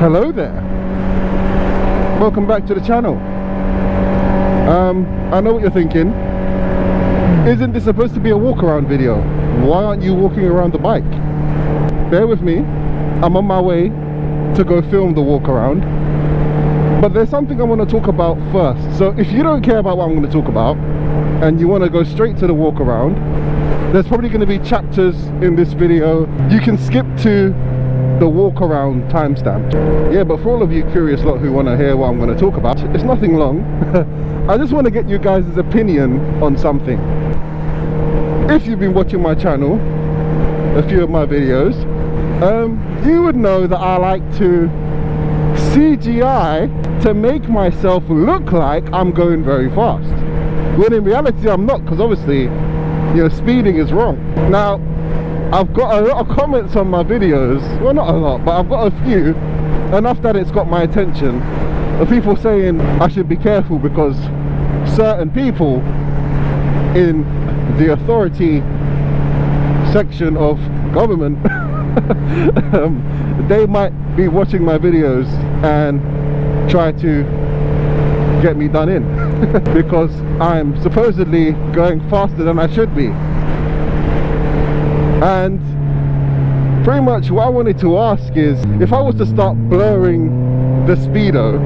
Hello there, welcome back to the channel. I know what you're thinking. Isn't this supposed to be a walk around video? Why aren't you walking around the bike? Bear with me, I'm on my way to go film the walk around, but there's something I want to talk about first. So if you don't care about what I'm going to talk about and you want to go straight to the walk around, there's probably going to be chapters in this video. You can skip to the walk around timestamp. Yeah, but for all of you curious lot who want to hear what I'm going to talk about, it's nothing long. I just want to get you guys' opinion on something. If you've been watching my channel, a few of my videos, you would know that I like to CGI to make myself look like I'm going very fast, when in reality I'm not, because obviously, you know, speeding is wrong. Now I've got a lot of comments on my videos, well, not a lot, but I've got a few, enough that it's got my attention, of people saying I should be careful because certain people in the authority section of government they might be watching my videos and try to get me done in because I'm supposedly going faster than I should be. And pretty much what I wanted to ask is, if I was to start blurring the speedo,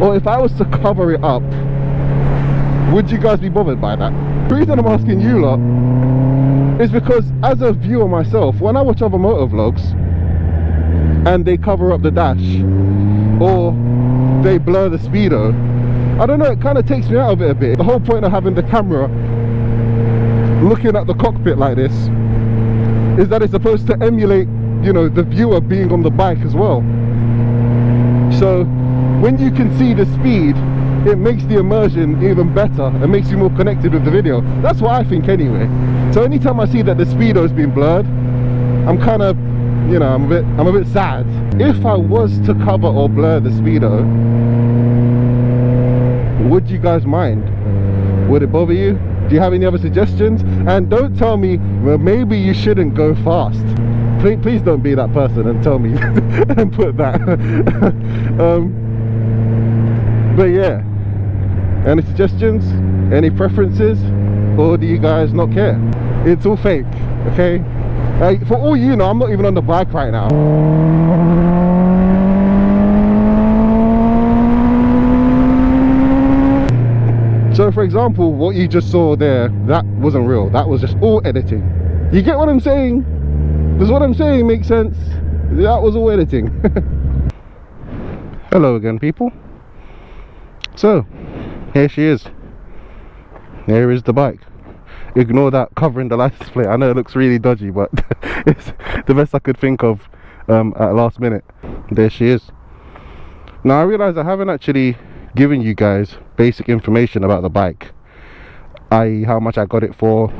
or if I was to cover it up, would you guys be bothered by that? The reason I'm asking you lot is because as a viewer myself, when I watch other motor vlogs and they cover up the dash or they blur the speedo, I don't know, it kind of takes me out of it a bit. The whole point of having the camera looking at the cockpit like this is that it's supposed to emulate, you know, the viewer being on the bike as well. So when you can see the speed, it makes the immersion even better and makes you more connected with the video. That's what I think anyway. So anytime I see that the speedo's been blurred, I'm kind of, you know, I'm a bit sad. If I was to cover or blur the speedo, would you guys mind? Would it bother you? Do you have any other suggestions? And don't tell me, well, maybe you shouldn't go fast. Please don't be that person and tell me and put that. But yeah, any suggestions, any preferences, or do you guys not care? It's all fake, okay? For all you know, I'm not even on the bike right now. So for example, what you just saw there, that wasn't real. That was just all editing. You get what I'm saying? Does what I'm saying make sense? That was all editing. Hello again, people. So here she is. Here is the bike. Ignore that covering the license plate. I know it looks really dodgy, but it's the best I could think of at last minute. There she is. Now I realize I haven't actually given you guys basic information about the bike, i.e. how much I got it for,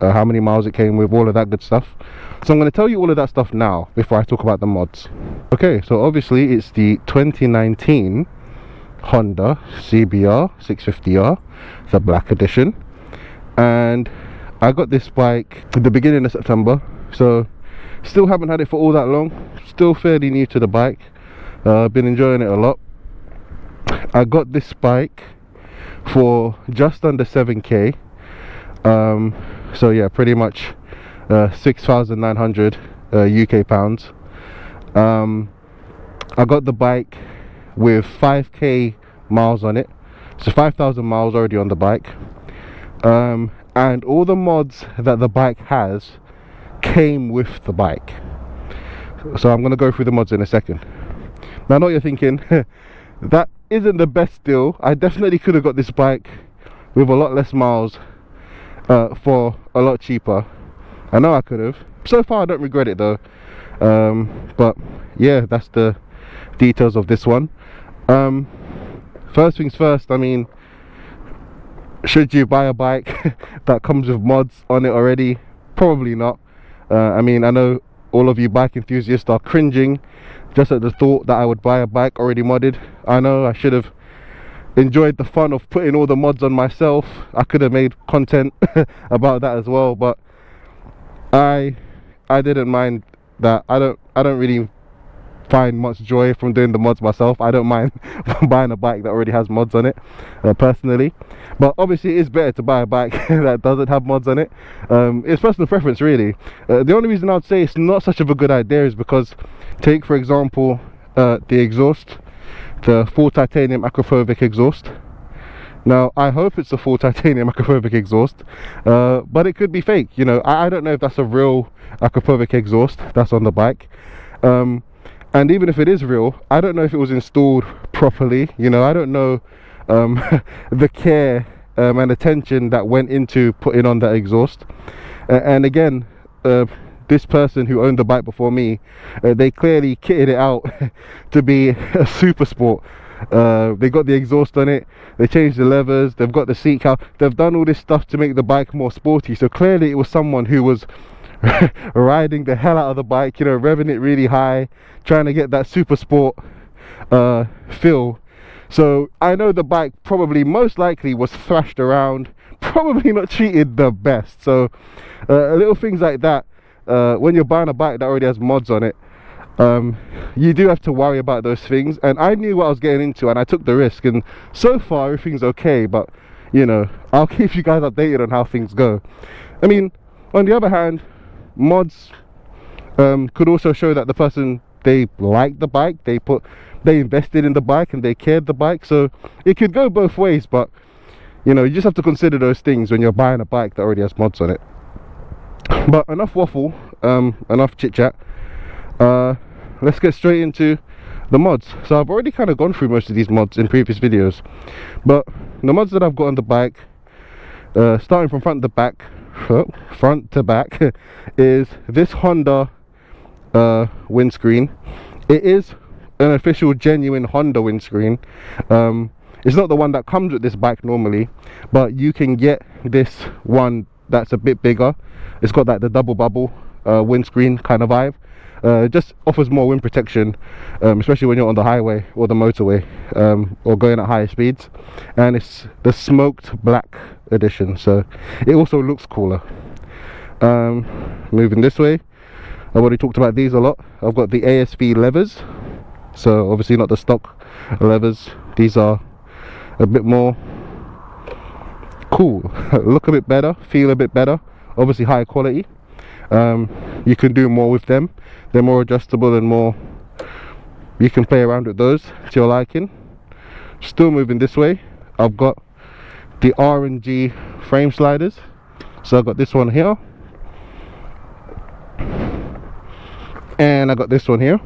how many miles it came with, all of that good stuff. So I'm going to tell you all of that stuff now before I talk about the mods. Okay, so obviously it's the 2019 Honda CBR650R. It's a black edition, and I got this bike at the beginning of September, so still haven't had it for all that long, still fairly new to the bike. I've been enjoying it a lot. I got this bike for just under 7k, so yeah, pretty much 6,900 UK pounds. I got the bike with 5k miles on it, so 5,000 miles already on the bike, and all the mods that the bike has came with the bike. So I'm going to go through the mods in a second. Now I know what you're thinking, that isn't the best deal. I definitely could have got this bike with a lot less miles for a lot cheaper. I know I could have. So far I don't regret it though. But yeah, that's the details of this one. First things first, I mean, should you buy a bike that comes with mods on it already? Probably not. I mean, I know all of you bike enthusiasts are cringing just at the thought that I would buy a bike already modded. I know I should have enjoyed the fun of putting all the mods on myself. I could have made content about that as well, but I didn't mind that. I don't really find much joy from doing the mods myself. I don't mind buying a bike that already has mods on it, personally. But obviously it is better to buy a bike that doesn't have mods on it. It's personal preference, really. The only reason I'd say it's not such of a good idea is because, take for example the exhaust, the full titanium Akrapovic exhaust. Now I hope it's a full titanium Akrapovic exhaust, but it could be fake. You know, I don't know if that's a real Akrapovic exhaust that's on the bike. And even if it is real, I don't know if it was installed properly. You know, I don't know the care and attention that went into putting on that exhaust. And again, this person who owned the bike before me, they clearly kitted it out to be a super sport. They got the exhaust on it, they changed the levers, they've got the seat cowl, they've done all this stuff to make the bike more sporty. So clearly it was someone who was riding the hell out of the bike, you know, revving it really high, trying to get that super sport feel. So I know the bike probably most likely was thrashed around, probably not treated the best. So little things like that, when you're buying a bike that already has mods on it, you do have to worry about those things. And I knew what I was getting into and I took the risk, and so far everything's okay. But you know, I'll keep you guys updated on how things go. I mean, on the other hand, mods could also show that the person, they liked the bike, they invested in the bike and they cared the bike. So it could go both ways, but you know, you just have to consider those things when you're buying a bike that already has mods on it. But enough waffle, enough chit chat. Let's get straight into the mods. So I've already kind of gone through most of these mods in previous videos, but the mods that I've got on the bike, starting from front to back, is this Honda windscreen. It is an official genuine Honda windscreen. It's not the one that comes with this bike normally, but you can get this one that's a bit bigger. It's got like the double bubble windscreen kind of vibe. Just offers more wind protection, especially when you're on the highway or the motorway, or going at higher speeds. And it's the smoked black edition, so it also looks cooler. Moving this way, I've already talked about these a lot. I've got the ASV levers, so obviously not the stock levers. These are a bit more cool, look a bit better, feel a bit better, obviously higher quality. You can do more with them. They're more adjustable and more, you can play around with those to your liking. Still moving this way, I've got the R&G frame sliders. So I've got this one here, and I got this one here.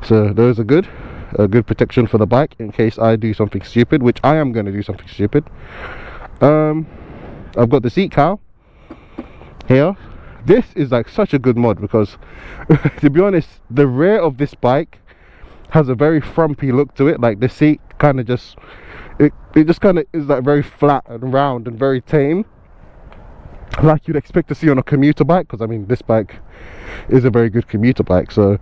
So those are good, a good protection for the bike in case I do something stupid, which I am going to do something stupid. I've got the seat cowl here. This is like such a good mod because to be honest, the rear of this bike has a very frumpy look to it. Like the seat kind of just, it just kind of is like very flat and round and very tame, like you'd expect to see on a commuter bike, because I mean this bike is a very good commuter bike. So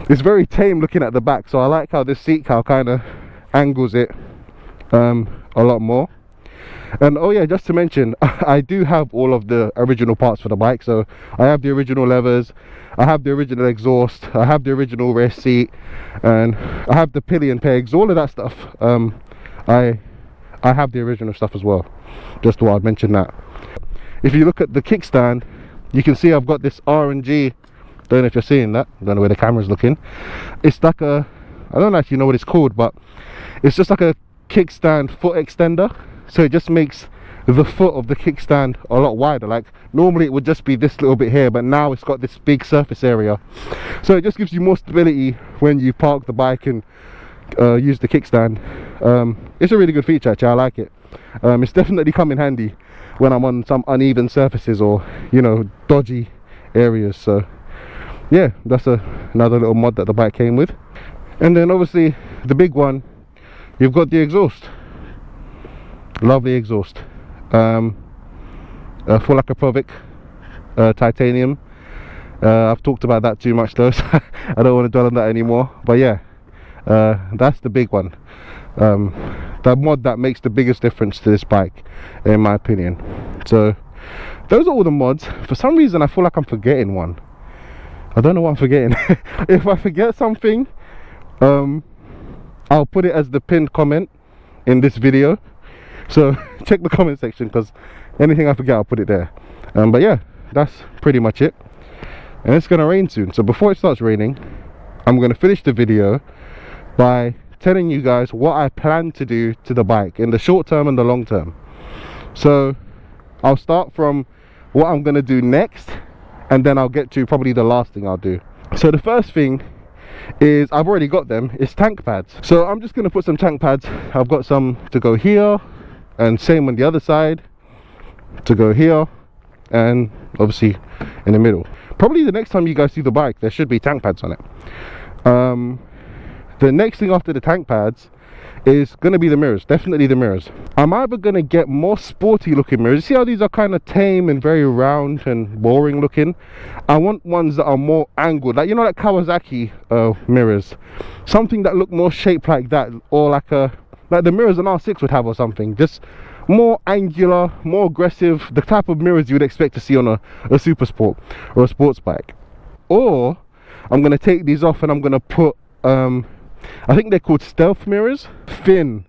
it's very tame looking at the back. So I like how this seat cowl kind of angles it a lot more. And oh yeah, just to mention, I do have all of the original parts for the bike. So I have the original levers, I have the original exhaust, I have the original rear seat, and I have the pillion pegs, all of that stuff. I have the original stuff as well, just thought I'd mention that. If you look at the kickstand, you can see I've got this R&G, don't know if you're seeing that, don't know where the camera's looking. It's like a, I don't actually know what it's called, but it's just like a kickstand foot extender. So it just makes the foot of the kickstand a lot wider. Like normally it would just be this little bit here, but now it's got this big surface area. So it just gives you more stability when you park the bike and use the kickstand. It's a really good feature actually, I like it. It's definitely come in handy when I'm on some uneven surfaces or, you know, dodgy areas. So yeah, that's another little mod that the bike came with. And then obviously the big one, you've got the exhaust. Lovely exhaust, full Akrapovic titanium. I've talked about that too much though, so I don't want to dwell on that anymore. But yeah, that's the big one, the mod that makes the biggest difference to this bike in my opinion. So those are all the mods. For some reason I feel like I'm forgetting one. I don't know what I'm forgetting. If I forget something, I'll put it as the pinned comment in this video, so check the comment section, because anything I forget I'll put it there. But yeah, that's pretty much it, and it's gonna rain soon, so before it starts raining I'm gonna finish the video by telling you guys what I plan to do to the bike in the short term and the long term. So I'll start from what I'm gonna do next, and then I'll get to probably the last thing I'll do. So the first thing is, I've already got them, it's tank pads. So I'm just gonna put some tank pads. I've got some to go here, and same on the other side to go here, and obviously in the middle. Probably the next time you guys see the bike, there should be tank pads on it. The next thing after the tank pads is going to be the mirrors. Definitely the mirrors. I'm either going to get more sporty looking mirrors. You see how these are kind of tame and very round and boring looking? I want ones that are more angled, like, you know, like Kawasaki mirrors, something that look more shaped like that, or like the mirrors an R6 would have or something, just more angular, more aggressive, the type of mirrors you would expect to see on a super sport or a sports bike. Or I'm going to take these off and I'm going to put I think they're called stealth mirrors, fin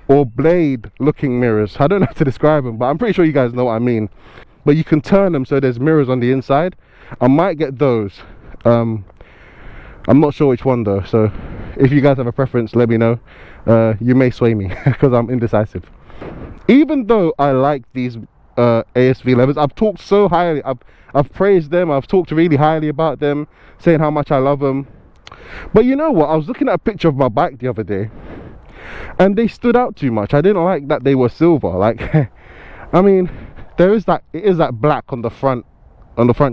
or blade looking mirrors. I don't know how to describe them, but I'm pretty sure you guys know what I mean. But you can turn them so there's mirrors on the inside. I might get those. I'm not sure which one though, so if you guys have a preference, let me know. You may sway me because I'm indecisive. Even though I like these ASV levers, I've talked so highly, I've praised them, I've talked really highly about them, saying how much I love them. But you know what, I was looking at a picture of my bike the other day and they stood out too much. I didn't like that they were silver. Like I mean, it is that black on the front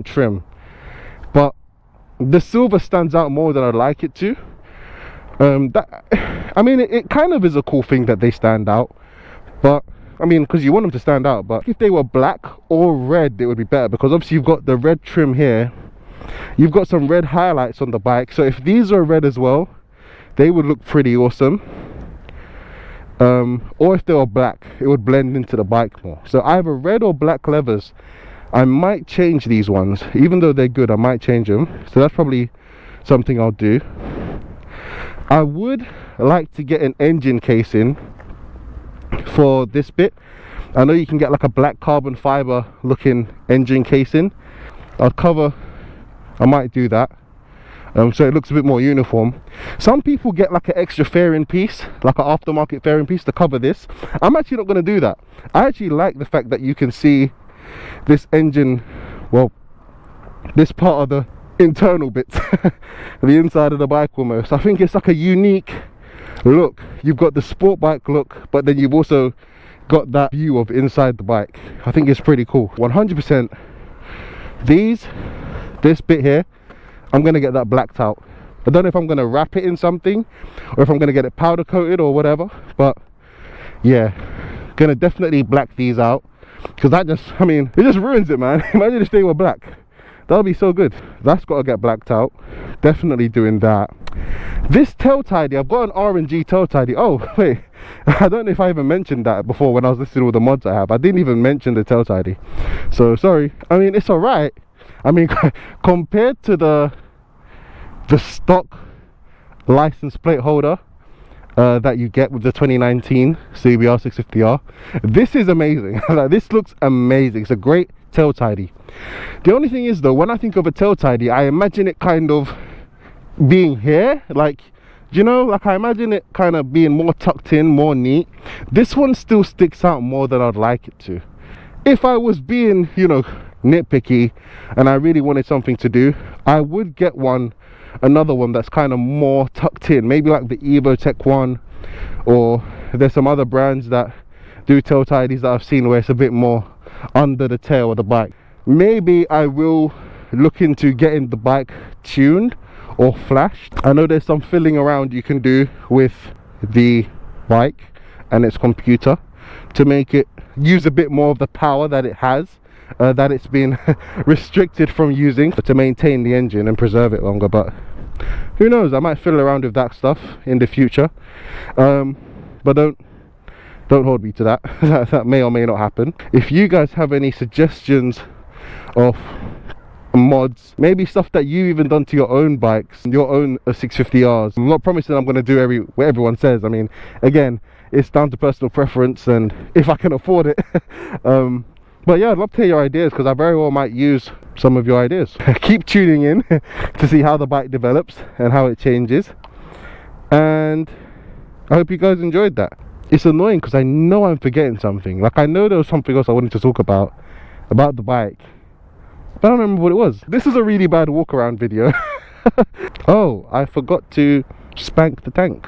trim, but the silver stands out more than I'd like it to. I mean, it kind of is a cool thing that they stand out, but I mean, because you want them to stand out. But if they were black or red, it would be better, because obviously you've got the red trim here, you've got some red highlights on the bike, so if these are red as well, they would look pretty awesome. Or if they were black, it would blend into the bike more. So either red or black levers. I might change these ones, even though they're good, I might change them. So that's probably something I'll do. I would like to get an engine casing for this bit. I know you can get like a black carbon fiber looking engine casing. I might do that, so it looks a bit more uniform. Some people get like an extra fairing piece, like an aftermarket fairing piece to cover this. I'm actually not going to do that. I actually like the fact that you can see this engine, well, this part of the internal bits, the inside of the bike almost. I think it's like a unique look. You've got the sport bike look, but then you've also got that view of inside the bike. I think it's pretty cool. 100% this bit here, I'm gonna get that blacked out. I don't know if I'm gonna wrap it in something or if I'm gonna get it powder coated or whatever, but yeah, gonna definitely black these out, because that just, I mean, it just ruins it, man. Imagine if they were black, that would be so good. That's got to get blacked out. Definitely doing that. This tail tidy, I've got an R&G tail tidy. Oh wait, I don't know if I even mentioned that before when I was listing all the mods I have. I didn't even mention the tail tidy, so sorry. I mean, it's alright. I mean, compared to the stock license plate holder that you get with the 2019 CBR650R, this is amazing. Like, this looks amazing. It's a great tail tidy. The only thing is though, when I think of a tail tidy, I imagine it kind of being here, like, you know, like I imagine it kind of being more tucked in, more neat. This one still sticks out more than I'd like it to. If I was being, you know, nitpicky and I really wanted something to do, I would get another one that's kind of more tucked in, maybe like the Evotech one, or there's some other brands that do tail tidies that I've seen where it's a bit more under the tail of the bike. Maybe I will look into getting the bike tuned or flashed. I know there's some fiddling around you can do with the bike and its computer to make it use a bit more of the power that it has, that it's been restricted from using, to maintain the engine and preserve it longer. But who knows, I might fiddle around with that stuff in the future, but don't hold me to that. That may or may not happen. If you guys have any suggestions of mods, maybe stuff that you even done to your own bikes, your own 650Rs. I'm not promising I'm going to do what everyone says. I mean, again, it's down to personal preference and if I can afford it. But yeah, I'd love to hear your ideas, because I very well might use some of your ideas. Keep tuning in to see how the bike develops and how it changes, and I hope you guys enjoyed that. It's annoying because I know I'm forgetting something. Like, I know there was something else I wanted to talk about the bike, but I don't remember what it was. This is a really bad walk around video. Oh, I forgot to spank the tank.